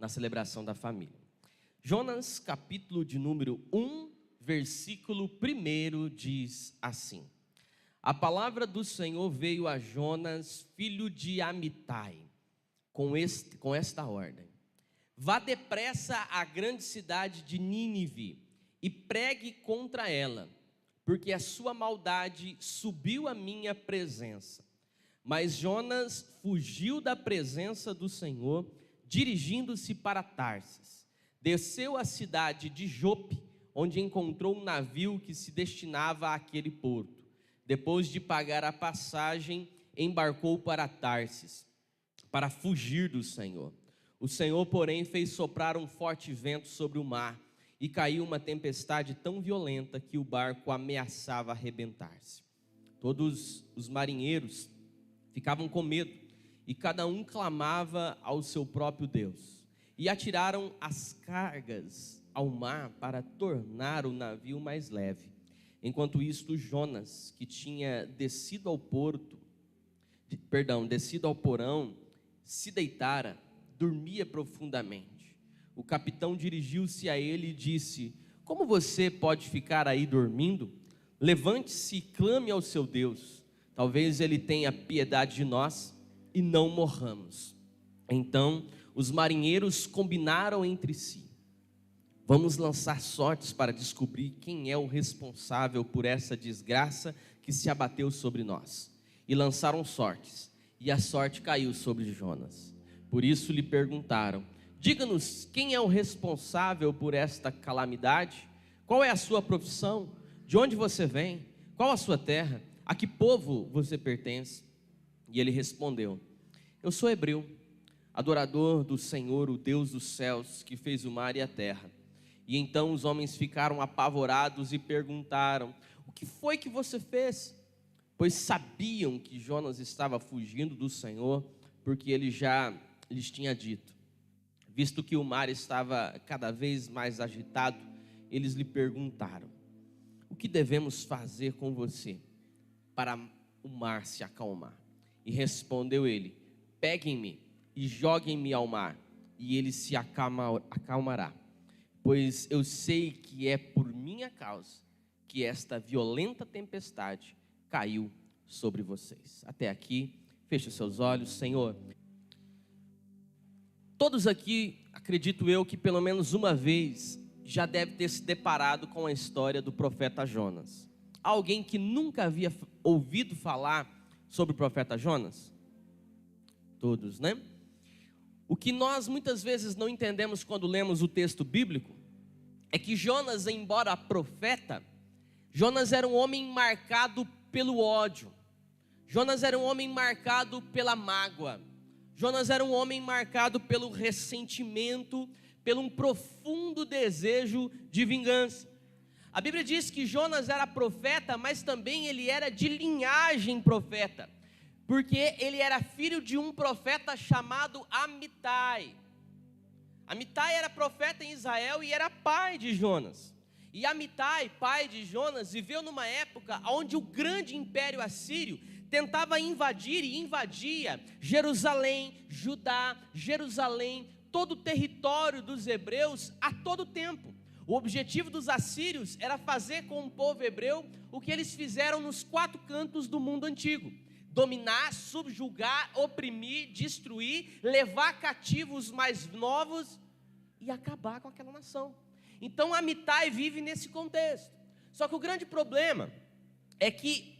na celebração da família. Jonas, capítulo de número 1, versículo 1 diz assim: A palavra do Senhor veio a Jonas, filho de Amitai, com esta ordem: Vá depressa à grande cidade de Nínive e pregue contra ela, porque a sua maldade subiu à minha presença. Mas Jonas fugiu da presença do Senhor, dirigindo-se para Tarsis. Desceu à cidade de Jope, onde encontrou um navio que se destinava àquele porto. Depois de pagar a passagem, embarcou para Tarsis, para fugir do Senhor. O Senhor, porém, fez soprar um forte vento sobre o mar, e caiu uma tempestade tão violenta que o barco ameaçava arrebentar-se. Todos os marinheiros ficavam com medo, e cada um clamava ao seu próprio Deus. E atiraram as cargas ao mar para tornar o navio mais leve. Enquanto isto, Jonas, que tinha descido ao porão, se deitara, dormia profundamente. O capitão dirigiu-se a ele e disse: Como você pode ficar aí dormindo? Levante-se e clame ao seu Deus. Talvez ele tenha piedade de nós e não morramos. Então os marinheiros combinaram entre si: Vamos lançar sortes para descobrir quem é o responsável por essa desgraça que se abateu sobre nós. E lançaram sortes, e a sorte caiu sobre Jonas. Por isso lhe perguntaram: Diga-nos, quem é o responsável por esta calamidade? Qual é a sua profissão? De onde você vem? Qual a sua terra? A que povo você pertence? E ele respondeu: Eu sou hebreu, adorador do Senhor, o Deus dos céus, que fez o mar e a terra. E então os homens ficaram apavorados e perguntaram: O que foi que você fez? Pois sabiam que Jonas estava fugindo do Senhor, porque ele já lhes tinha dito. Visto que o mar estava cada vez mais agitado, eles lhe perguntaram: O que devemos fazer com você para o mar se acalmar? E respondeu ele: Peguem-me e joguem-me ao mar, e ele se acalmará. Pois eu sei que é por minha causa que esta violenta tempestade caiu sobre vocês. Até aqui, feche os seus olhos. Senhor, todos aqui, acredito eu, que pelo menos uma vez já deve ter se deparado com a história do profeta Jonas. Alguém que nunca havia ouvido falar sobre o profeta Jonas? Todos, né? O que nós muitas vezes não entendemos quando lemos o texto bíblico é que Jonas, embora profeta, Jonas era um homem marcado pelo ódio. Jonas era um homem marcado pela mágoa. Jonas era um homem marcado pelo ressentimento, pelo um profundo desejo de vingança. A Bíblia diz que Jonas era profeta, mas também ele era de linhagem profeta, porque ele era filho de um profeta chamado Amitai. Amitai era profeta em Israel e era pai de Jonas. E Amitai, pai de Jonas, viveu numa época onde o grande império assírio tentava invadir e invadia Jerusalém, Judá, todo o território dos hebreus a todo tempo. O objetivo dos assírios era fazer com o povo hebreu o que eles fizeram nos 4 cantos do mundo antigo: dominar, subjugar, oprimir, destruir, levar cativos mais novos e acabar com aquela nação. Então Amitai vive nesse contexto. Só que o grande problema é que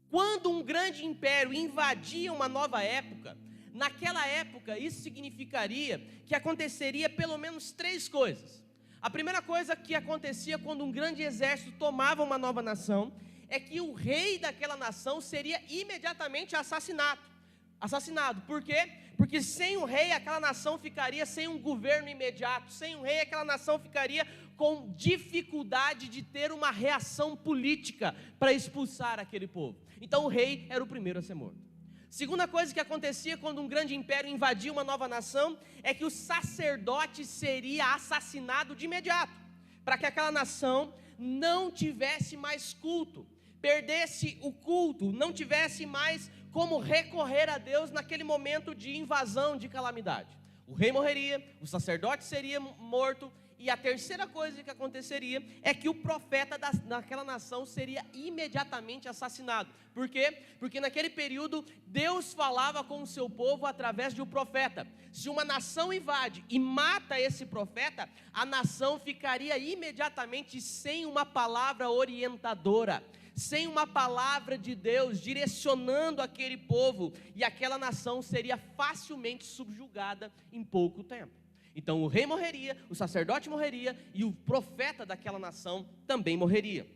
quando um grande império invadia uma nova época, naquela época isso significaria que aconteceria pelo menos 3 coisas. A primeira coisa que acontecia quando um grande exército tomava uma nova nação é que o rei daquela nação seria imediatamente assassinado. Por quê? Porque sem o rei aquela nação ficaria sem um governo imediato. Sem o rei aquela nação ficaria com dificuldade de ter uma reação política para expulsar aquele povo. Então o rei era o primeiro a ser morto. Segunda coisa que acontecia quando um grande império invadia uma nova nação é que o sacerdote seria assassinado de imediato, para que aquela nação não tivesse mais culto, perdesse o culto, não tivesse mais como recorrer a Deus naquele momento de invasão, de calamidade. O rei morreria, o sacerdote seria morto, e a terceira coisa que aconteceria é que o profeta daquela nação seria imediatamente assassinado. Por quê? Porque naquele período Deus falava com o seu povo através de um profeta. Se uma nação invade e mata esse profeta, a nação ficaria imediatamente sem uma palavra orientadora, sem uma palavra de Deus direcionando aquele povo, e aquela nação seria facilmente subjugada em pouco tempo. Então o rei morreria, o sacerdote morreria e o profeta daquela nação também morreria.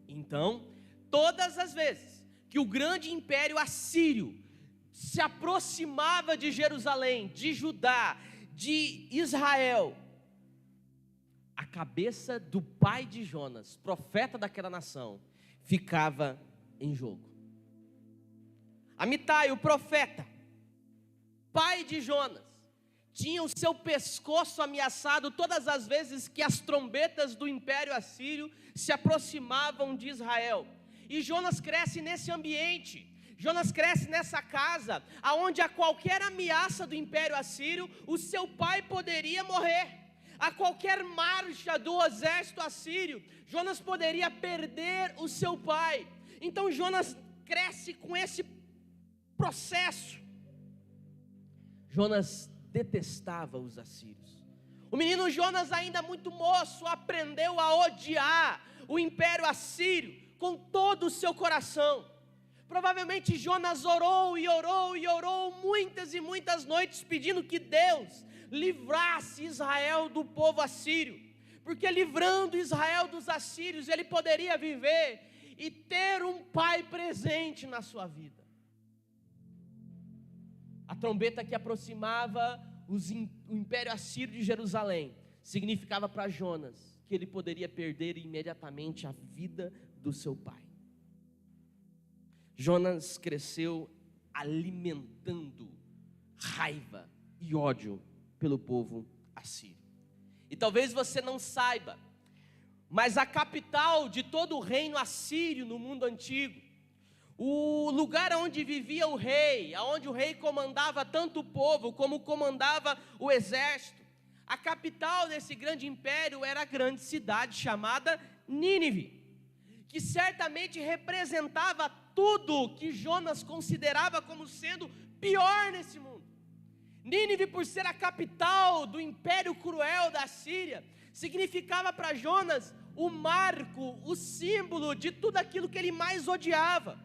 Então, todas as vezes que o grande império assírio se aproximava de Jerusalém, de Judá, de Israel, a cabeça do pai de Jonas, profeta daquela nação, ficava em jogo. Amitai, o profeta, pai de Jonas, tinha o seu pescoço ameaçado todas as vezes que as trombetas do império assírio se aproximavam de Israel. E Jonas cresce nesse ambiente, Jonas cresce nessa casa, aonde a qualquer ameaça do império assírio, o seu pai poderia morrer. A qualquer marcha do exército assírio, Jonas poderia perder o seu pai. Então Jonas cresce com esse processo. Jonas detestava os assírios. O menino Jonas, ainda muito moço, aprendeu a odiar o império assírio com todo o seu coração. Provavelmente Jonas orou e orou e orou muitas e muitas noites pedindo que Deus livrasse Israel do povo assírio, porque livrando Israel dos assírios, ele poderia viver e ter um pai presente na sua vida. A trombeta que aproximava o império assírio de Jerusalém significava para Jonas que ele poderia perder imediatamente a vida do seu pai. Jonas cresceu alimentando raiva e ódio pelo povo assírio. E talvez você não saiba, mas a capital de todo o reino assírio no mundo antigo, o lugar onde vivia o rei, onde o rei comandava tanto o povo como comandava o exército, a capital desse grande império era a grande cidade chamada Nínive, que certamente representava tudo que Jonas considerava como sendo pior nesse mundo. Nínive, por ser a capital do império cruel da Síria, significava para Jonas o marco, o símbolo de tudo aquilo que ele mais odiava.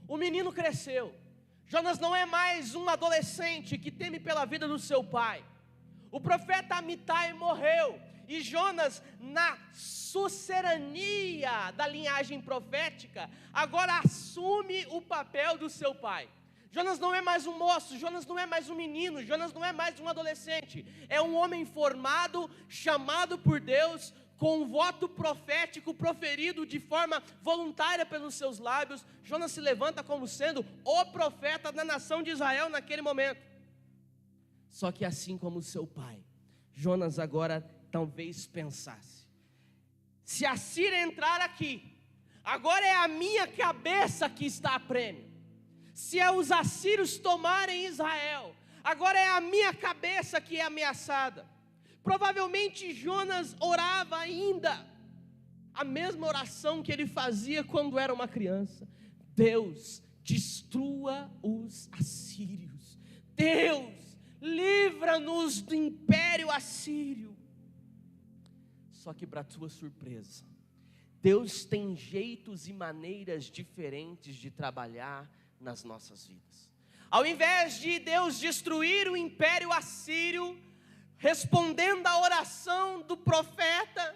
O menino cresceu. Jonas não é mais um adolescente que teme pela vida do seu pai. O profeta Amitai morreu, e Jonas, na sucerania da linhagem profética, agora assume o papel do seu pai. Jonas não é mais um moço, Jonas não é mais um menino, Jonas não é mais um adolescente. É um homem formado, chamado por Deus, com um voto profético proferido de forma voluntária pelos seus lábios. Jonas se levanta como sendo o profeta da nação de Israel naquele momento. Só que assim como seu pai, Jonas agora talvez pensasse: se a Síria entrar aqui, agora é a minha cabeça que está a prêmio. Se os assírios tomarem Israel, agora é a minha cabeça que é ameaçada. Provavelmente Jonas orava ainda a mesma oração que ele fazia quando era uma criança: Deus, destrua os assírios. Deus, livra-nos do império assírio. Só que para tua surpresa, Deus tem jeitos e maneiras diferentes de trabalhar nas nossas vidas. Ao invés de Deus destruir o império assírio, respondendo à oração do profeta,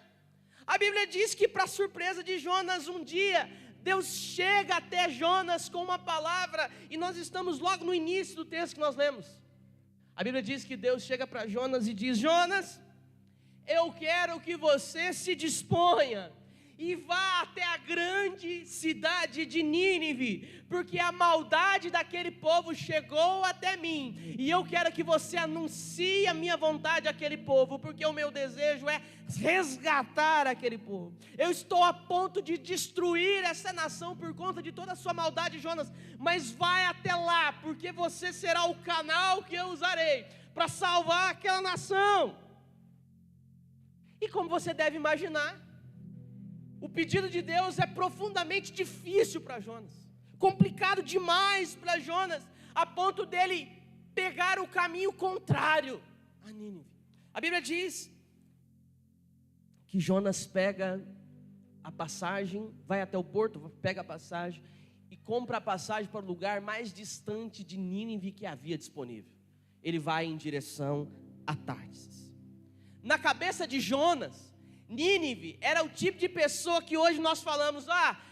a Bíblia diz que, para surpresa de Jonas, um dia Deus chega até Jonas com uma palavra, e nós estamos logo no início do texto que nós lemos. A Bíblia diz que Deus chega para Jonas e diz: Jonas, eu quero que você se disponha e vá até a grande cidade de Nínive, porque a maldade daquele povo chegou até mim, e eu quero que você anuncie a minha vontade àquele povo, porque o meu desejo é resgatar aquele povo. Eu estou a ponto de destruir essa nação por conta de toda a sua maldade, Jonas, mas vai até lá, porque você será o canal que eu usarei para salvar aquela nação. E como você deve imaginar, o pedido de Deus é profundamente difícil para Jonas, complicado demais para Jonas, a ponto dele pegar o caminho contrário a Nínive. A Bíblia diz que Jonas pega a passagem, vai até o porto, pega a passagem e compra a passagem para o lugar mais distante de Nínive que havia disponível. Ele vai em direção a Tarsis. Na cabeça de Jonas, Nínive era o tipo de pessoa que hoje nós falamos: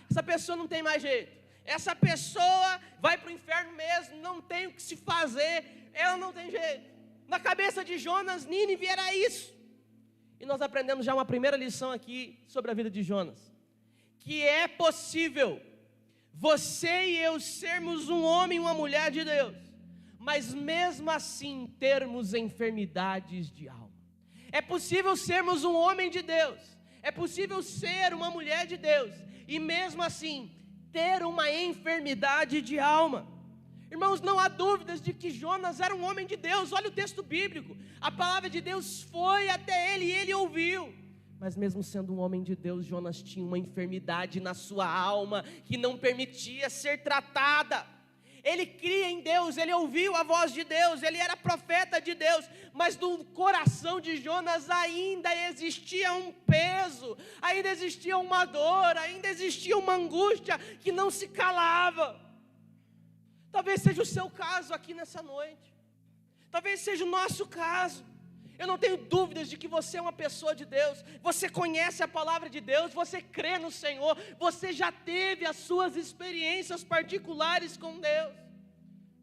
essa pessoa não tem mais jeito, essa pessoa vai para o inferno mesmo, não tem o que se fazer, ela não tem jeito. Na cabeça de Jonas, Nínive era isso. E nós aprendemos já uma primeira lição aqui sobre a vida de Jonas, que é possível você e eu sermos um homem e uma mulher de Deus, mas mesmo assim termos enfermidades de alma. É possível sermos um homem de Deus, é possível ser uma mulher de Deus, e mesmo assim ter uma enfermidade de alma. Irmãos, não há dúvidas de que Jonas era um homem de Deus. Olha o texto bíblico, a palavra de Deus foi até ele e ele ouviu. Mas mesmo sendo um homem de Deus, Jonas tinha uma enfermidade na sua alma que não permitia ser tratada. Ele cria em Deus, ele ouviu a voz de Deus, ele era profeta de Deus, mas no coração de Jonas ainda existia um peso, ainda existia uma dor, ainda existia uma angústia que não se calava. Talvez seja o seu caso aqui nessa noite, talvez seja o nosso caso. Eu não tenho dúvidas de que você é uma pessoa de Deus, você conhece a palavra de Deus, você crê no Senhor, você já teve as suas experiências particulares com Deus,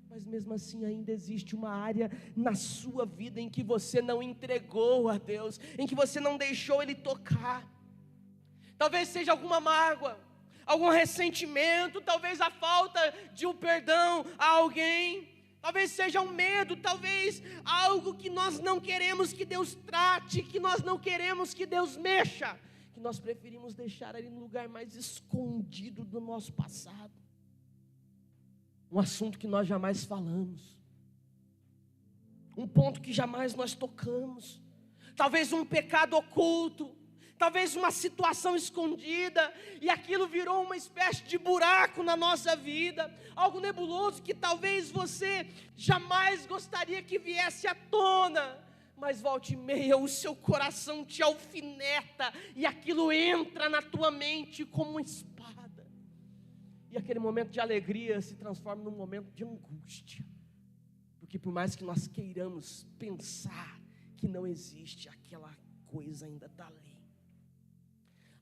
mas mesmo assim ainda existe uma área na sua vida em que você não entregou a Deus, em que você não deixou Ele tocar. Talvez seja alguma mágoa, algum ressentimento, talvez a falta de um perdão a alguém, talvez seja um medo, talvez algo que nós não queremos que Deus trate, que nós não queremos que Deus mexa, que nós preferimos deixar ali no lugar mais escondido do nosso passado. Um assunto que nós jamais falamos, um ponto que jamais nós tocamos, talvez um pecado oculto, talvez uma situação escondida, e aquilo virou uma espécie de buraco na nossa vida, algo nebuloso que talvez você jamais gostaria que viesse à tona, mas volta e meia o seu coração te alfineta, e aquilo entra na tua mente como uma espada, e aquele momento de alegria se transforma num momento de angústia, porque por mais que nós queiramos pensar que não existe, aquela coisa ainda está ali.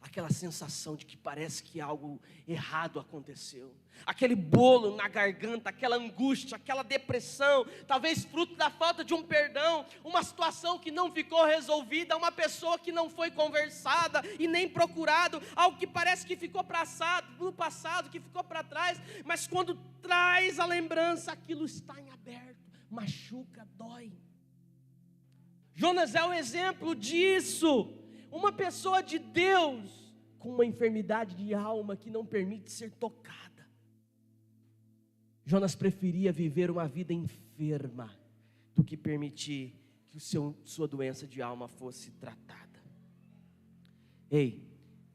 Aquela sensação de que parece que algo errado aconteceu, aquele bolo na garganta, aquela angústia, aquela depressão, talvez fruto da falta de um perdão, uma situação que não ficou resolvida, uma pessoa que não foi conversada e nem procurado, algo que parece que ficou no passado, que ficou para trás, mas quando traz a lembrança, aquilo está em aberto, machuca, dói. Jonas é o exemplo disso. Uma pessoa de Deus com uma enfermidade de alma que não permite ser tocada. Jonas preferia viver uma vida enferma do que permitir que sua doença de alma fosse tratada. Ei,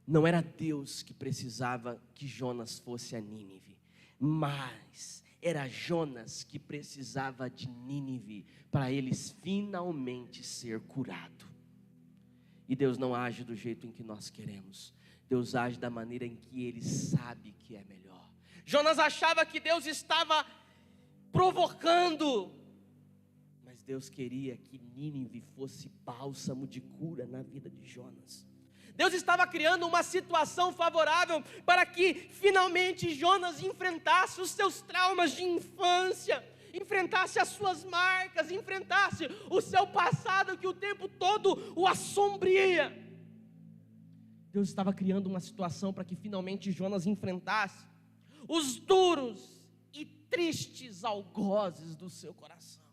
não era Deus que precisava que Jonas fosse a Nínive, mas era Jonas que precisava de Nínive para eles finalmente ser curado. E Deus não age do jeito em que nós queremos. Deus age da maneira em que Ele sabe que é melhor. Jonas achava que Deus estava provocando, mas Deus queria que Nínive fosse bálsamo de cura na vida de Jonas. Deus estava criando uma situação favorável para que finalmente Jonas enfrentasse os seus traumas de infância, enfrentasse as suas marcas, enfrentasse o seu passado que o tempo todo o assombria. Deus estava criando uma situação para que finalmente Jonas enfrentasse os duros e tristes algozes do seu coração.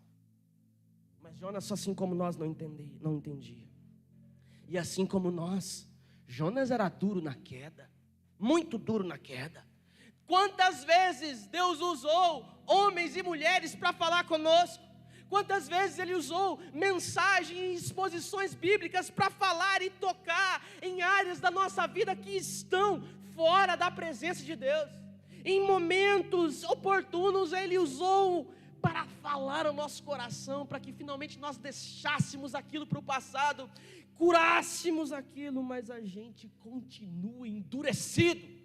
Mas Jonas, assim como nós, não entendia. E assim como nós, Jonas era duro na queda, muito duro na queda. Quantas vezes Deus usou homens e mulheres para falar conosco? Quantas vezes Ele usou mensagens e exposições bíblicas para falar e tocar em áreas da nossa vida que estão fora da presença de Deus? Em momentos oportunos Ele usou para falar ao nosso coração, para que finalmente nós deixássemos aquilo para o passado, curássemos aquilo, mas a gente continua endurecido.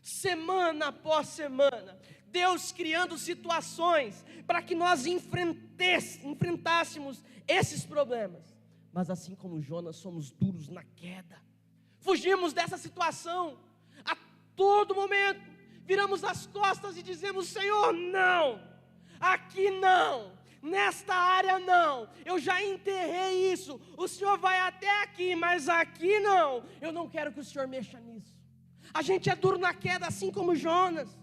Semana após semana, Deus criando situações para que nós enfrentássemos esses problemas. Mas assim como Jonas, somos duros na queda. Fugimos dessa situação a todo momento. Viramos as costas e dizemos: Senhor, não, aqui não, nesta área não, eu já enterrei isso, o Senhor vai até aqui, mas aqui não, eu não quero que o Senhor mexa nisso. A gente é duro na queda assim como Jonas.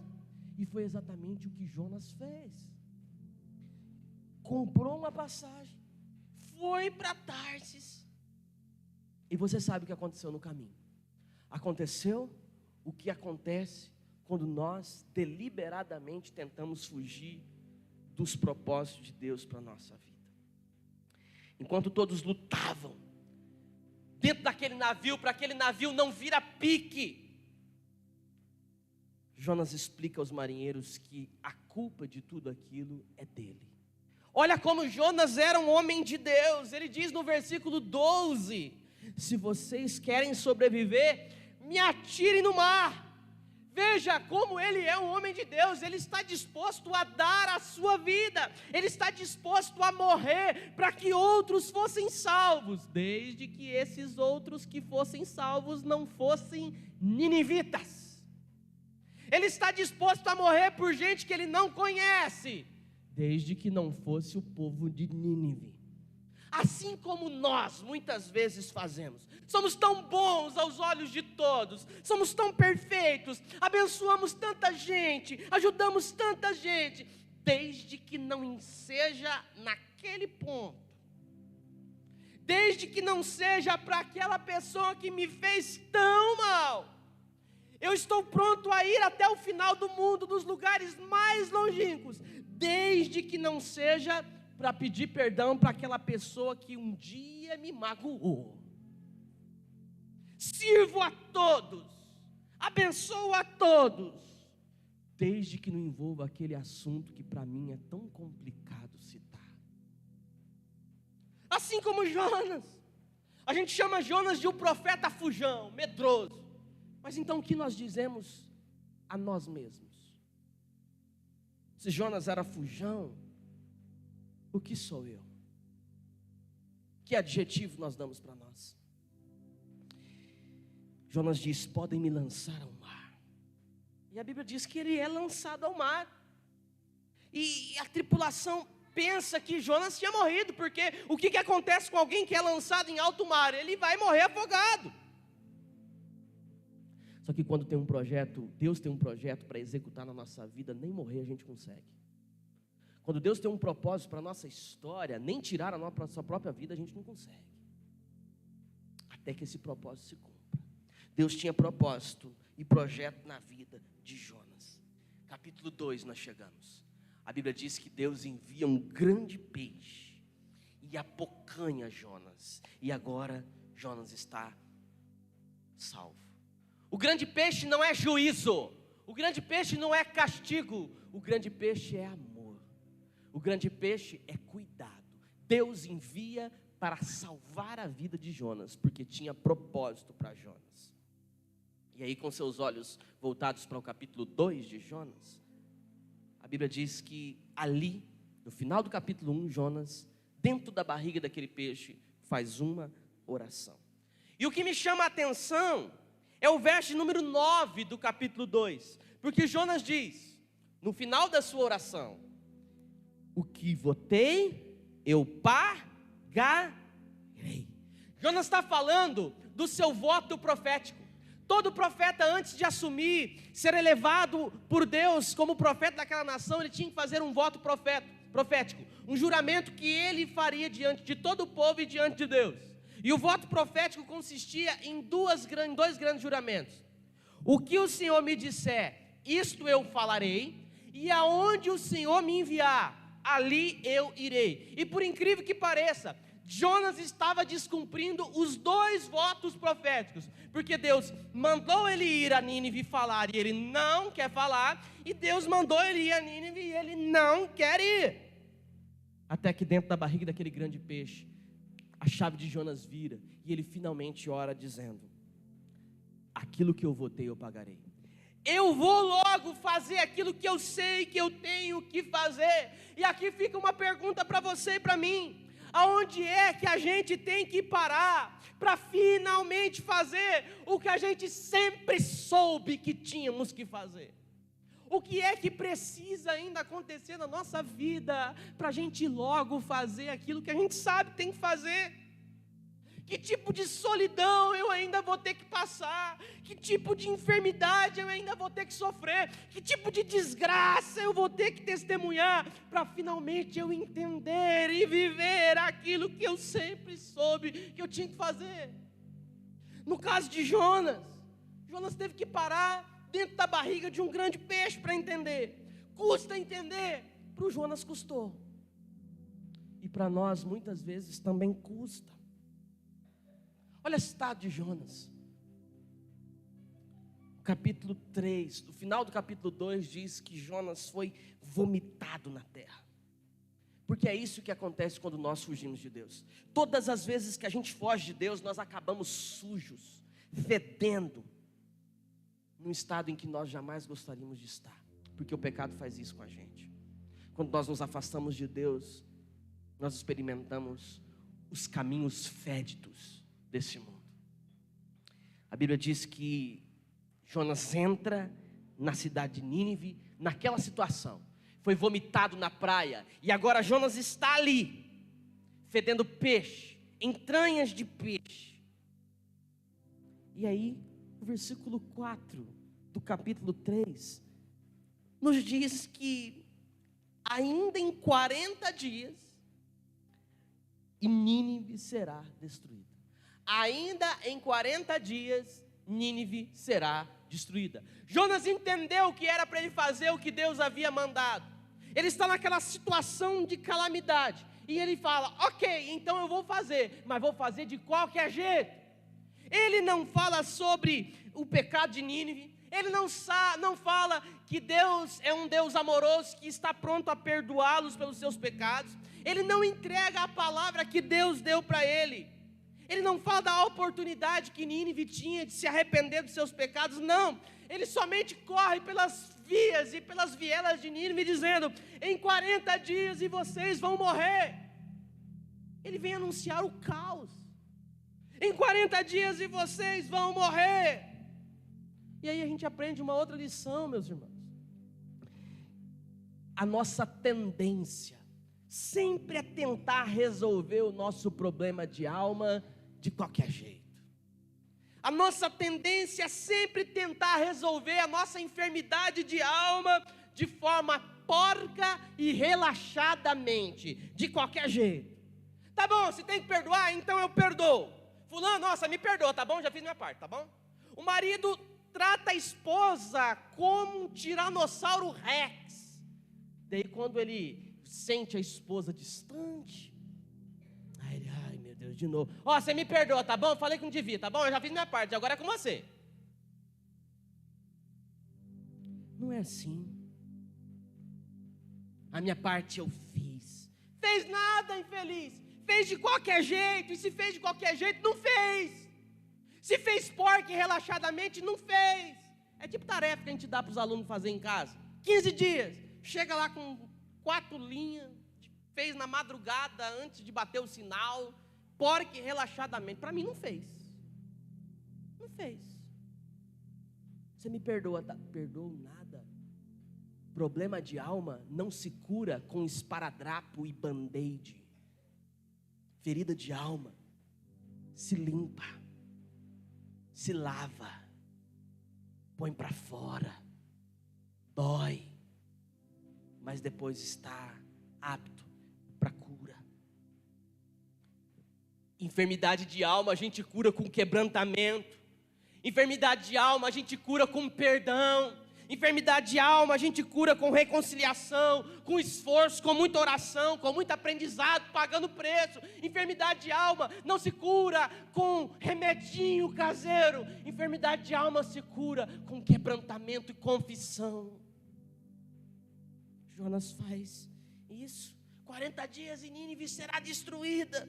E foi exatamente o que Jonas fez. Comprou uma passagem, foi para Tarsis. E você sabe o que aconteceu no caminho. Aconteceu o que acontece quando nós deliberadamente tentamos fugir dos propósitos de Deus para a nossa vida. Enquanto todos lutavam dentro daquele navio, para aquele navio não vir a pique, Jonas explica aos marinheiros que a culpa de tudo aquilo é dele. Olha como Jonas era um homem de Deus. Ele diz no versículo 12: se vocês querem sobreviver, me atirem no mar. Veja como ele é um homem de Deus. Ele está disposto a dar a sua vida, ele está disposto a morrer para que outros fossem salvos, desde que esses outros que fossem salvos não fossem ninivitas. Ele está disposto a morrer por gente que ele não conhece, desde que não fosse o povo de Nínive. Assim como nós muitas vezes fazemos. Somos tão bons aos olhos de todos, somos tão perfeitos, abençoamos tanta gente, ajudamos tanta gente, desde que não seja naquele ponto, desde que não seja para aquela pessoa que me fez tão mal. Eu estou pronto a ir até o final do mundo, dos lugares mais longínquos, desde que não seja para pedir perdão para aquela pessoa que um dia me magoou. Sirvo a todos, abençoo a todos, desde que não envolva aquele assunto que para mim é tão complicado citar. Assim como Jonas, a gente chama Jonas de um profeta fujão, medroso. Mas então o que nós dizemos a nós mesmos? Se Jonas era fujão, o que sou eu? Que adjetivo nós damos para nós? Jonas diz: podem me lançar ao mar. E a Bíblia diz que ele é lançado ao mar. E a tripulação pensa que Jonas tinha morrido, porque o que acontece com alguém que é lançado em alto mar? Ele vai morrer afogado. Só que quando tem um projeto, Deus tem um projeto para executar na nossa vida, nem morrer a gente consegue. Quando Deus tem um propósito para a nossa história, nem tirar a nossa própria vida a gente não consegue. Até que esse propósito se cumpra. Deus tinha propósito e projeto na vida de Jonas. Capítulo 2 nós chegamos. A Bíblia diz que Deus envia um grande peixe e abocanha Jonas. E agora Jonas está salvo. O grande peixe não é juízo, o grande peixe não é castigo, o grande peixe é amor, o grande peixe é cuidado. Deus envia para salvar a vida de Jonas, porque tinha propósito para Jonas. E aí, com seus olhos voltados para o capítulo 2 de Jonas, a Bíblia diz que ali, no final do capítulo 1, Jonas, dentro da barriga daquele peixe, faz uma oração. E o que me chama a atenção é o verso número 9 do capítulo 2, porque Jonas diz, no final da sua oração: o que votei, eu pagarei. Jonas está falando do seu voto profético. Todo profeta, antes de assumir, ser elevado por Deus como profeta daquela nação, ele tinha que fazer um voto profético, um juramento que ele faria diante de todo o povo e diante de Deus. E o voto profético consistia em dois grandes juramentos. O que o Senhor me disser, isto eu falarei, e aonde o Senhor me enviar, ali eu irei. E por incrível que pareça, Jonas estava descumprindo os dois votos proféticos, porque Deus mandou ele ir a Nínive falar, e ele não quer falar, e Deus mandou ele ir a Nínive, e ele não quer ir. Até que dentro da barriga daquele grande peixe, a chave de Jonas vira, e ele finalmente ora dizendo: aquilo que eu votei eu pagarei. Eu vou logo fazer aquilo que eu sei que eu tenho que fazer. E aqui fica uma pergunta para você e para mim: aonde é que a gente tem que parar para finalmente fazer o que a gente sempre soube que tínhamos que fazer? O que é que precisa ainda acontecer na nossa vida para a gente logo fazer aquilo que a gente sabe que tem que fazer? Que tipo de solidão eu ainda vou ter que passar? Que tipo de enfermidade eu ainda vou ter que sofrer? Que tipo de desgraça eu vou ter que testemunhar para finalmente eu entender e viver aquilo que eu sempre soube que eu tinha que fazer? No caso de Jonas, Jonas teve que parar dentro da barriga de um grande peixe para entender. Custa entender, para o Jonas custou. E para nós muitas vezes também custa. Olha o estado de Jonas. Capítulo 3, no final do capítulo 2 diz que Jonas foi vomitado na terra. Porque é isso que acontece quando nós fugimos de Deus. Todas as vezes que a gente foge de Deus, nós acabamos sujos, fedendo, num estado em que nós jamais gostaríamos de estar. Porque o pecado faz isso com a gente. Quando nós nos afastamos de Deus, nós experimentamos os caminhos fédidos desse mundo. A Bíblia diz que Jonas entra na cidade de Nínive, naquela situação, foi vomitado na praia, e agora Jonas está ali, fedendo peixe, entranhas de peixe. E aí, o versículo 4 do capítulo 3, nos diz que ainda em 40 dias, e Nínive será destruída. Ainda em 40 dias, Nínive será destruída. Jonas entendeu que era para ele fazer o que Deus havia mandado. Ele está naquela situação de calamidade. E ele fala: ok, então eu vou fazer, mas vou fazer de qualquer jeito. Ele não fala sobre o pecado de Nínive. Ele não fala que Deus é um Deus amoroso que está pronto a perdoá-los pelos seus pecados. Ele não entrega a palavra que Deus deu para ele. Ele não fala da oportunidade que Nínive tinha de se arrepender dos seus pecados, não. Ele somente corre pelas vias e pelas vielas de Nínive dizendo: em 40 dias e vocês vão morrer. Ele vem anunciar o caos. Em 40 dias e vocês vão morrer. E aí a gente aprende uma outra lição, meus irmãos. A nossa tendência sempre é tentar resolver o nosso problema de alma de qualquer jeito. A nossa tendência é sempre tentar resolver a nossa enfermidade de alma de forma porca e relaxadamente, de qualquer jeito. Tá bom, se tem que perdoar, então eu perdoo. Fulano, nossa, me perdoa, tá bom? Já fiz minha parte, tá bom? O marido trata a esposa como um tiranossauro rex. Daí quando ele sente a esposa distante, aí ele: ai meu Deus, de novo. Ó, você me perdoa, tá bom? Eu falei que não devia, tá bom? Eu já fiz minha parte, agora é com você. Não é assim. A minha parte eu fiz. Fez nada, infeliz. Fez de qualquer jeito. E se fez de qualquer jeito, não fez. Se fez porca e relaxadamente, não fez. É tipo tarefa que a gente dá para os alunos fazer em casa. 15 dias. Chega lá com 4 linhas. Fez na madrugada antes de bater o sinal. Porca e relaxadamente. Para mim não fez. Não fez. Você me perdoa, tá? Perdoo nada. Problema de alma não se cura com esparadrapo e band-aid. Ferida de alma se limpa, se lava, põe para fora, dói, mas depois está apto para cura. Enfermidade de alma a gente cura com quebrantamento. Enfermidade de alma a gente cura com perdão. Enfermidade de alma a gente cura com reconciliação, com esforço, com muita oração, com muito aprendizado, pagando preço. Enfermidade de alma não se cura com remedinho caseiro. Enfermidade de alma se cura com quebrantamento e confissão. Jonas faz isso. 40 dias e Nínive será destruída.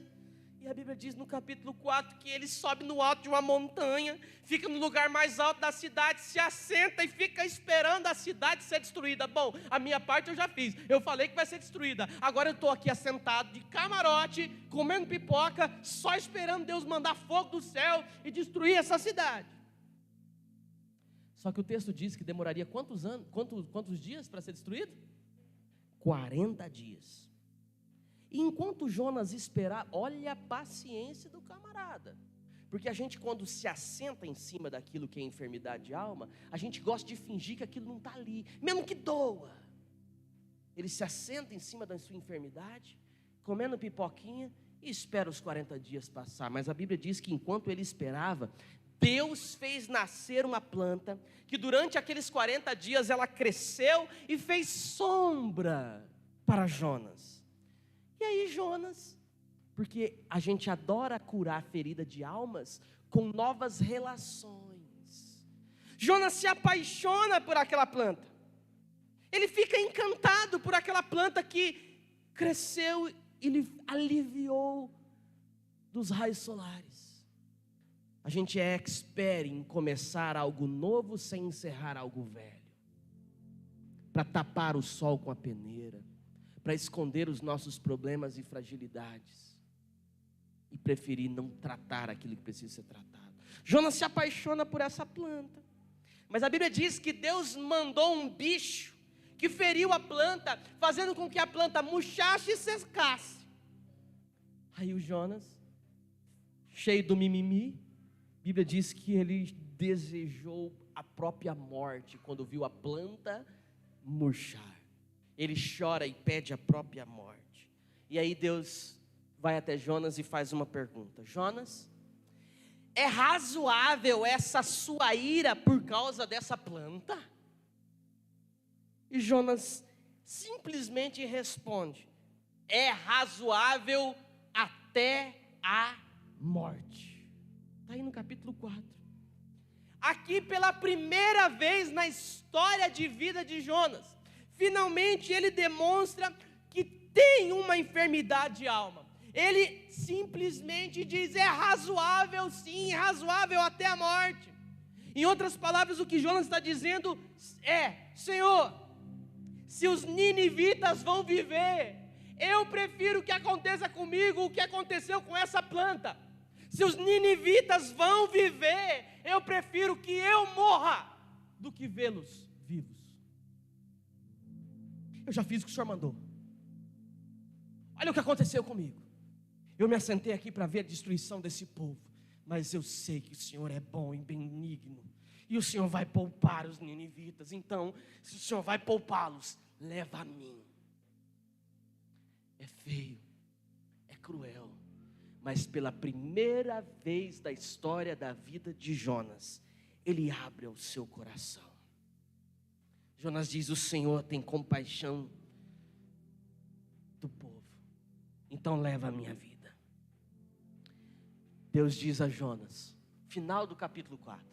E a Bíblia diz no capítulo 4 que ele sobe no alto de uma montanha, fica no lugar mais alto da cidade, se assenta e fica esperando a cidade ser destruída. Bom, a minha parte eu já fiz, eu falei que vai ser destruída. Agora eu estou aqui assentado de camarote, comendo pipoca, só esperando Deus mandar fogo do céu e destruir essa cidade. Só que o texto diz que demoraria quantos dias para ser destruído? 40 dias. E enquanto Jonas esperar, olha a paciência do camarada. Porque a gente, quando se assenta em cima daquilo que é enfermidade de alma, a gente gosta de fingir que aquilo não está ali, mesmo que doa. Ele se assenta em cima da sua enfermidade, comendo pipoquinha, e espera os 40 dias passar. Mas a Bíblia diz que enquanto ele esperava, Deus fez nascer uma planta, que durante aqueles 40 dias ela cresceu e fez sombra para Jonas. E aí Jonas, porque a gente adora curar ferida de almas com novas relações. Jonas se apaixona por aquela planta. Ele fica encantado por aquela planta que cresceu e lhe aliviou dos raios solares. A gente é expert em começar algo novo sem encerrar algo velho. Para tapar o sol com a peneira, para esconder os nossos problemas e fragilidades, e preferir não tratar aquilo que precisa ser tratado. Jonas se apaixona por essa planta, mas a Bíblia diz que Deus mandou um bicho que feriu a planta, fazendo com que a planta murchasse e secasse. Aí o Jonas, cheio do mimimi, a Bíblia diz que ele desejou a própria morte quando viu a planta murchar. Ele chora e pede a própria morte. E aí Deus vai até Jonas e faz uma pergunta: Jonas, é razoável essa sua ira por causa dessa planta? E Jonas simplesmente responde: é razoável até a morte. Está aí no capítulo 4. Aqui pela primeira vez na história de vida de Jonas, finalmente ele demonstra que tem uma enfermidade de alma. Ele simplesmente diz: é razoável sim, razoável até a morte. Em outras palavras, o que Jonas está dizendo é: Senhor, se os ninivitas vão viver, eu prefiro que aconteça comigo o que aconteceu com essa planta. Se os ninivitas vão viver, eu prefiro que eu morra do que vê-los vivos. Eu já fiz o que o Senhor mandou. Olha o que aconteceu comigo. Eu me assentei aqui para ver a destruição desse povo, mas eu sei que o Senhor é bom e benigno, e o Senhor vai poupar os ninivitas. Então, se o Senhor vai poupá-los, leva a mim. É feio, é cruel, mas pela primeira vez da história da vida de Jonas, ele abre o seu coração. Jonas diz: o Senhor tem compaixão do povo, então leva a minha vida. Deus diz a Jonas, final do capítulo 4: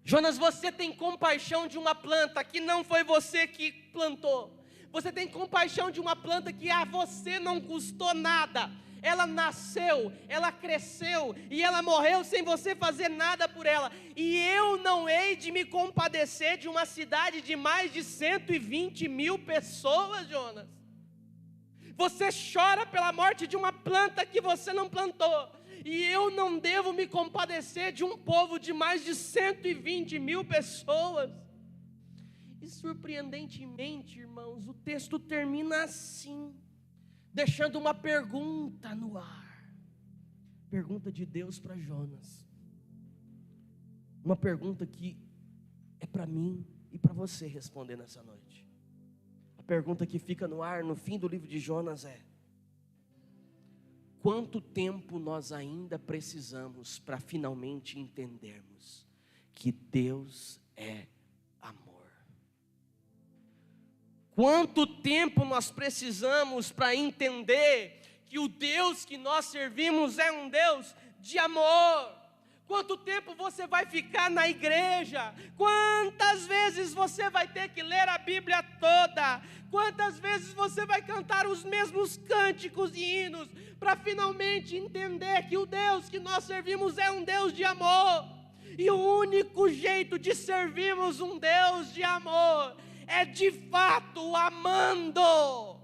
Jonas, você tem compaixão de uma planta que não foi você que plantou. Você tem compaixão de uma planta que a você não custou nada. Ela nasceu, ela cresceu e ela morreu sem você fazer nada por ela. E eu não hei de me compadecer de uma cidade de mais de 120 mil pessoas, Jonas. Você chora pela morte de uma planta que você não plantou. E eu não devo me compadecer de um povo de mais de 120 mil pessoas. E surpreendentemente, irmãos, o texto termina assim, deixando uma pergunta no ar. Pergunta de Deus para Jonas. Uma pergunta que É para mim e para você responder nessa noite. A pergunta que fica no ar no fim do livro de Jonas é: quanto tempo nós ainda precisamos para finalmente entendermos que Deus é amor? Quanto tempo nós precisamos para entender que o Deus que nós servimos é um Deus de amor? Quanto tempo você vai ficar na igreja? Quantas vezes você vai ter que ler a Bíblia toda? Quantas vezes você vai cantar os mesmos cânticos e hinos para finalmente entender que o Deus que nós servimos é um Deus de amor? E o único jeito de servirmos um Deus de amor é de fato amando.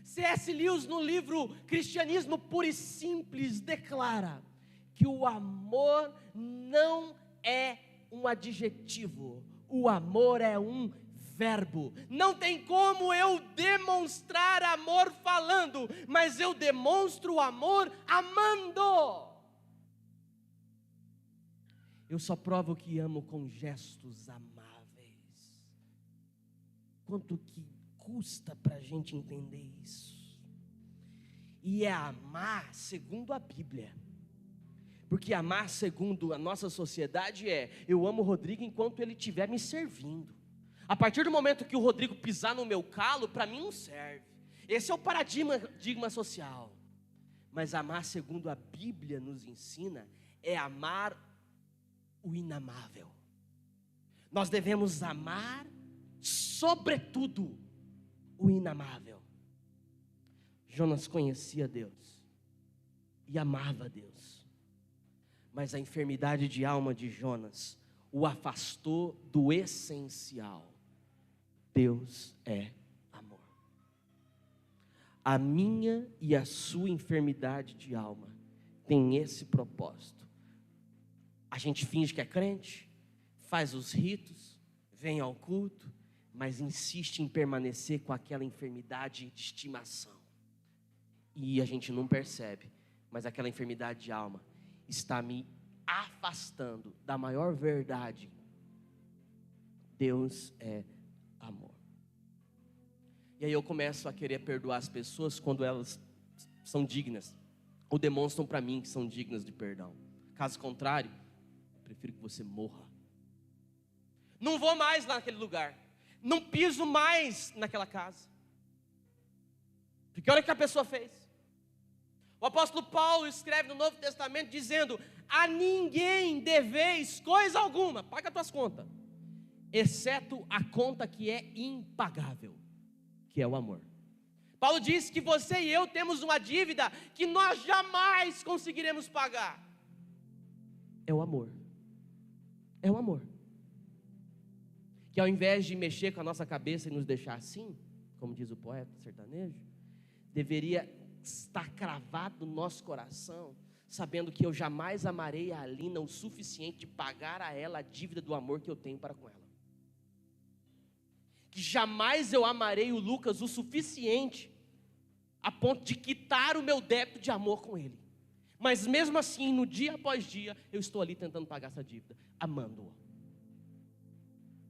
C.S. Lewis, no livro Cristianismo Puro e Simples, declara que o amor não é um adjetivo, o amor é um verbo. Não tem como eu demonstrar amor falando, mas eu demonstro amor amando. Eu só provo que amo com gestos amáveis. Quanto que custa para a gente entender isso? E é amar segundo a Bíblia. Porque amar segundo a nossa sociedade é: eu amo o Rodrigo enquanto ele estiver me servindo. A partir do momento que o Rodrigo pisar no meu calo, para mim não serve. Esse é o paradigma social. Mas amar segundo a Bíblia nos ensina é amar o inamável. Nós devemos amar, sobretudo, o inamável. Jonas conhecia Deus e amava Deus. Mas a enfermidade de alma de Jonas o afastou do essencial. Deus é amor. A minha e a sua enfermidade de alma tem esse propósito. A gente finge que é crente, faz os ritos, vem ao culto, mas insiste em permanecer com aquela enfermidade de estimação. E a gente não percebe, mas aquela enfermidade de alma está me afastando da maior verdade. Deus é amor. E aí eu começo a querer perdoar as pessoas quando elas são dignas, ou demonstram para mim que são dignas de perdão. Caso contrário, eu prefiro que você morra. Não vou mais lá naquele lugar, não piso mais naquela casa, porque olha o que a pessoa fez. O apóstolo Paulo escreve no Novo Testamento dizendo: a ninguém deveis coisa alguma, paga as tuas contas, exceto a conta que é impagável, que é o amor. Paulo diz que você e eu temos uma dívida que nós jamais conseguiremos pagar. É o amor. É o amor. Que ao invés de mexer com a nossa cabeça e nos deixar assim, como diz o poeta sertanejo, deveria estar cravado no nosso coração, sabendo que eu jamais amarei a Alina o suficiente de pagar a ela a dívida do amor que eu tenho para com ela. Que jamais eu amarei o Lucas o suficiente a ponto de quitar o meu débito de amor com ele. Mas mesmo assim, no dia após dia, eu estou ali tentando pagar essa dívida, amando-o.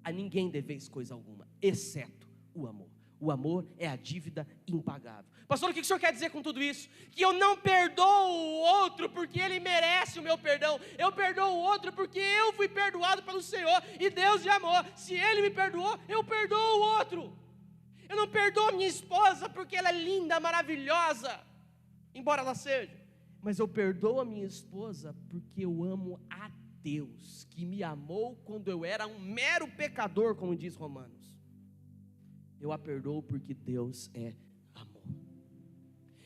A ninguém deveis coisa alguma, exceto o amor. O amor é a dívida impagável. Pastor, o que o senhor quer dizer com tudo isso? Que eu não perdoo o outro porque ele merece o meu perdão. Eu perdoo o outro porque eu fui perdoado pelo Senhor e Deus de amor. Se ele me perdoou, eu perdoo o outro. Eu não perdoo a minha esposa porque ela é linda, maravilhosa, embora ela seja. Mas eu perdoo a minha esposa porque eu amo a Deus, que me amou quando eu era um mero pecador, como diz Romanos. Eu a perdoo porque Deus é amor.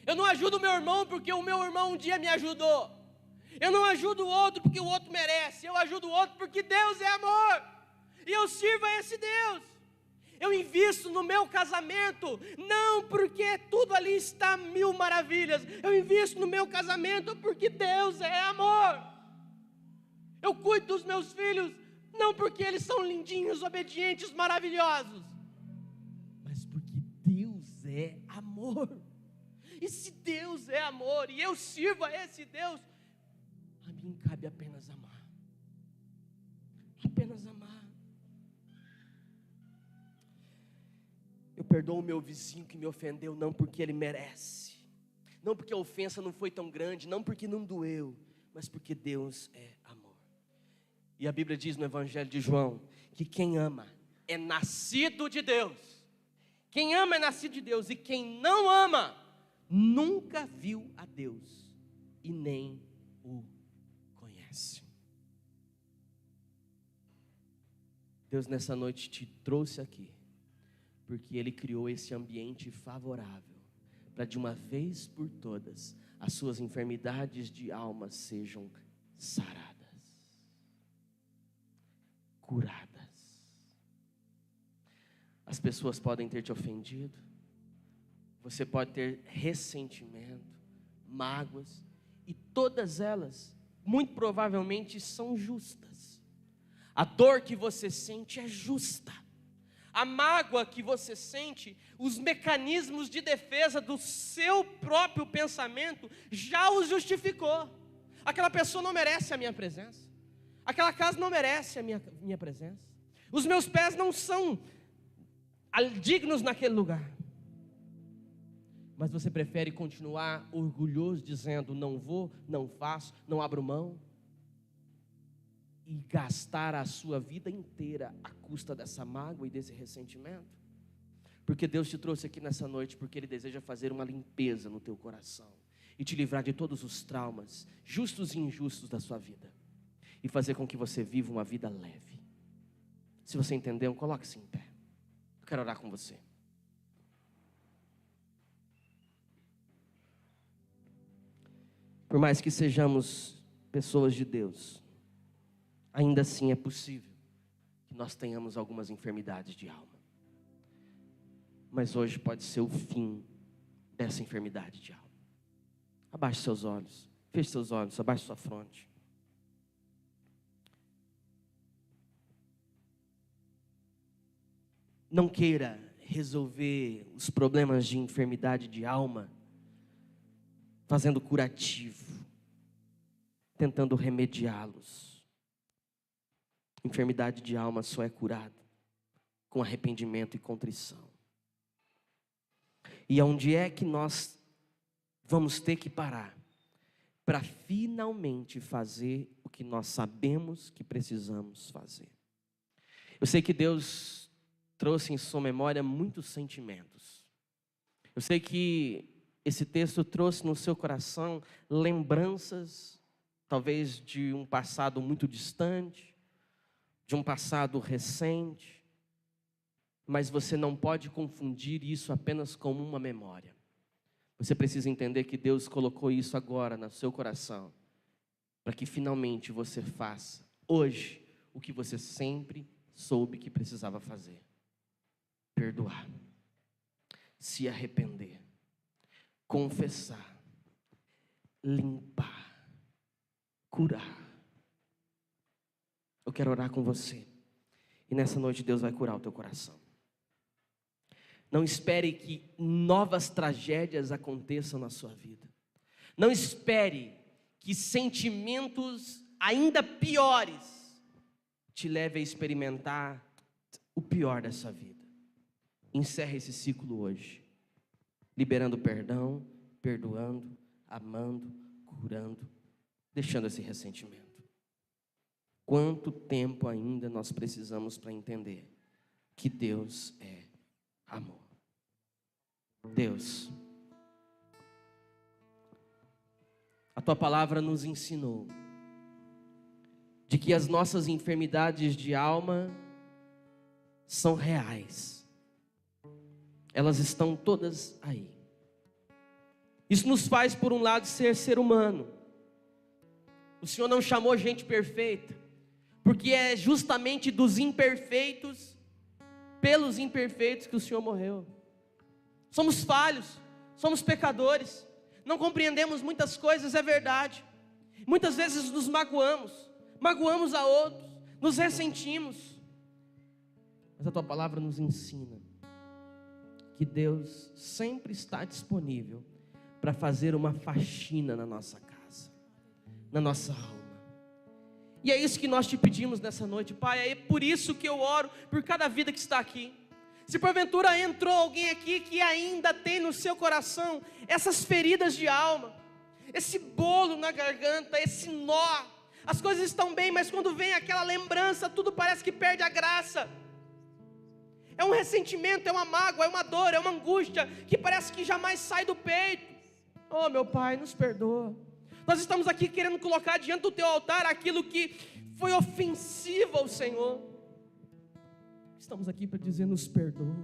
Eu não ajudo o meu irmão porque o meu irmão um dia me ajudou. Eu não ajudo o outro porque o outro merece. Eu ajudo o outro porque Deus é amor. E eu sirvo a esse Deus. Eu invisto no meu casamento, não porque tudo ali está mil maravilhas. Eu invisto no meu casamento porque Deus é amor. Eu cuido dos meus filhos, não porque eles são lindinhos, obedientes, maravilhosos, mas porque Deus é amor. E se Deus é amor e eu sirvo a esse Deus, a mim cabe apenas amar. Apenas perdoa o meu vizinho que me ofendeu, não porque ele merece, não porque a ofensa não foi tão grande, não porque não doeu, mas porque Deus é amor. E a Bíblia diz no Evangelho de João que quem ama é nascido de Deus. Quem ama é nascido de Deus, e quem não ama nunca viu a Deus e nem o conhece. Deus nessa noite te trouxe aqui porque Ele criou esse ambiente favorável para de uma vez por todas as suas enfermidades de alma sejam saradas, curadas. As pessoas podem ter te ofendido, você pode ter ressentimento, mágoas, e todas elas, muito provavelmente, são justas. A dor que você sente é justa. A mágoa que você sente, os mecanismos de defesa do seu próprio pensamento já os justificou. Aquela pessoa não merece a minha presença. Aquela casa não merece a minha presença. Os meus pés não são dignos naquele lugar. Mas você prefere continuar orgulhoso, dizendo: não vou, não faço, não abro mão, e gastar a sua vida inteira à custa dessa mágoa e desse ressentimento? Porque Deus te trouxe aqui nessa noite porque Ele deseja fazer uma limpeza no teu coração e te livrar de todos os traumas, justos e injustos da sua vida, e fazer com que você viva uma vida leve. Se você entendeu, coloque-se em pé. Eu quero orar com você. Por mais que sejamos pessoas de Deus, ainda assim é possível que nós tenhamos algumas enfermidades de alma. Mas hoje pode ser o fim dessa enfermidade de alma. Abaixe seus olhos, feche seus olhos, abaixe sua fronte. Não queira resolver os problemas de enfermidade de alma fazendo curativo, tentando remediá-los. Enfermidade de alma só é curada com arrependimento e contrição. E aonde é que nós vamos ter que parar para finalmente fazer o que nós sabemos que precisamos fazer? Eu sei que Deus trouxe em sua memória muitos sentimentos. Eu sei que esse texto trouxe no seu coração lembranças, talvez de um passado muito distante, de um passado recente, mas você não pode confundir isso apenas com uma memória. Você precisa entender que Deus colocou isso agora no seu coração, para que finalmente você faça, hoje, o que você sempre soube que precisava fazer: perdoar, se arrepender, confessar, limpar, curar. Eu quero orar com você, e nessa noite Deus vai curar o teu coração. Não espere que novas tragédias aconteçam na sua vida. Não espere que sentimentos ainda piores te levem a experimentar o pior dessa vida. Encerre esse ciclo hoje, liberando perdão, perdoando, amando, curando, deixando esse ressentimento. Quanto tempo ainda nós precisamos para entender que Deus é amor? Deus, a Tua palavra nos ensinou de que as nossas enfermidades de alma são reais. Elas estão todas aí. Isso nos faz, por um lado, ser humano. O Senhor não chamou gente perfeita, porque é justamente dos imperfeitos, pelos imperfeitos, que o Senhor morreu. Somos falhos, somos pecadores, não compreendemos muitas coisas, é verdade. Muitas vezes nos magoamos a outros, nos ressentimos. Mas a Tua palavra nos ensina que Deus sempre está disponível para fazer uma faxina na nossa casa, na nossa alma. E é isso que nós te pedimos nessa noite, Pai. É por isso que eu oro por cada vida que está aqui. Se porventura entrou alguém aqui que ainda tem no seu coração essas feridas de alma, esse bolo na garganta, esse nó, as coisas estão bem, mas quando vem aquela lembrança, tudo parece que perde a graça. É um ressentimento, é uma mágoa, é uma dor, é uma angústia que parece que jamais sai do peito. Oh, meu Pai, nos perdoa. Nós estamos aqui querendo colocar diante do Teu altar aquilo que foi ofensivo ao Senhor. Estamos aqui para dizer, nos perdoa.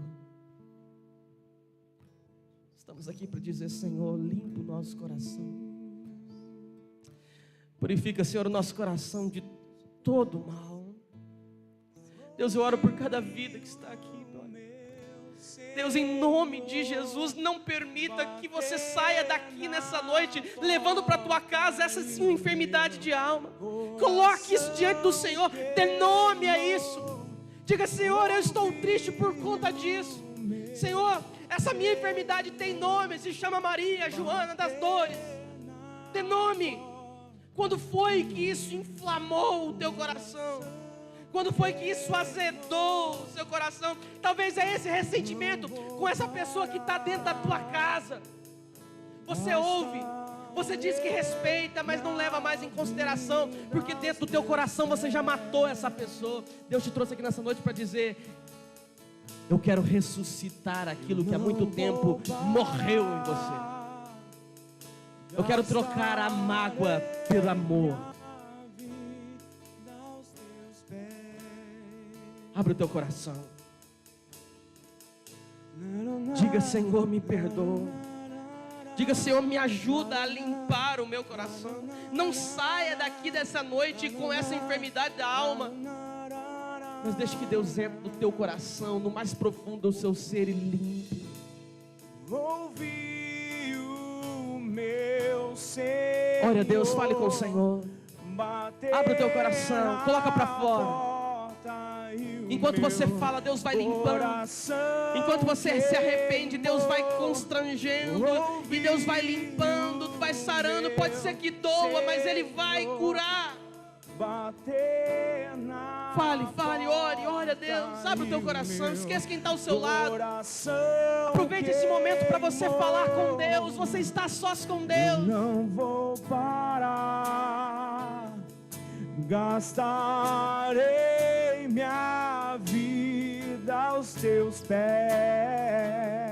Estamos aqui para dizer, Senhor, limpa o nosso coração. Purifica, Senhor, o nosso coração de todo mal. Deus, eu oro por cada vida que está aqui, Pai. Deus, em nome de Jesus, não permita que você saia daqui nessa noite levando para a tua casa essa sim enfermidade de alma. Coloque isso diante do Senhor, dê nome a isso. Diga, Senhor, eu estou triste por conta disso. Senhor, essa minha enfermidade tem nome, se chama Maria Joana das Dores. Dê nome. Quando foi que isso inflamou o teu coração? Quando foi que isso azedou o seu coração? Talvez é esse ressentimento com essa pessoa que está dentro da tua casa. Você ouve, você diz que respeita, mas não leva mais em consideração, porque dentro do teu coração você já matou essa pessoa. Deus te trouxe aqui nessa noite para dizer: eu quero ressuscitar aquilo que há muito tempo morreu em você. Eu quero trocar a mágoa pelo amor. Abre o teu coração. Diga, Senhor, me perdoa. Diga, Senhor, me ajuda a limpar o meu coração. Não saia daqui dessa noite com essa enfermidade da alma, mas deixe que Deus entre no teu coração, no mais profundo do seu ser, e limpe. Ouvi o meu ser. Ore a Deus, fale com o Senhor. Abre o teu coração, coloca para fora. Enquanto você fala, Deus vai limpando. Enquanto você se arrepende, Deus vai constrangendo. E Deus vai limpando, vai sarando. Pode ser que doa, mas Ele vai curar. Fale, ore a Deus. Abre o teu coração, esqueça quem está ao seu lado. Aproveite esse momento para você falar com Deus. Você está sós com Deus. Não vou parar, gastarei minha vida aos teus pés.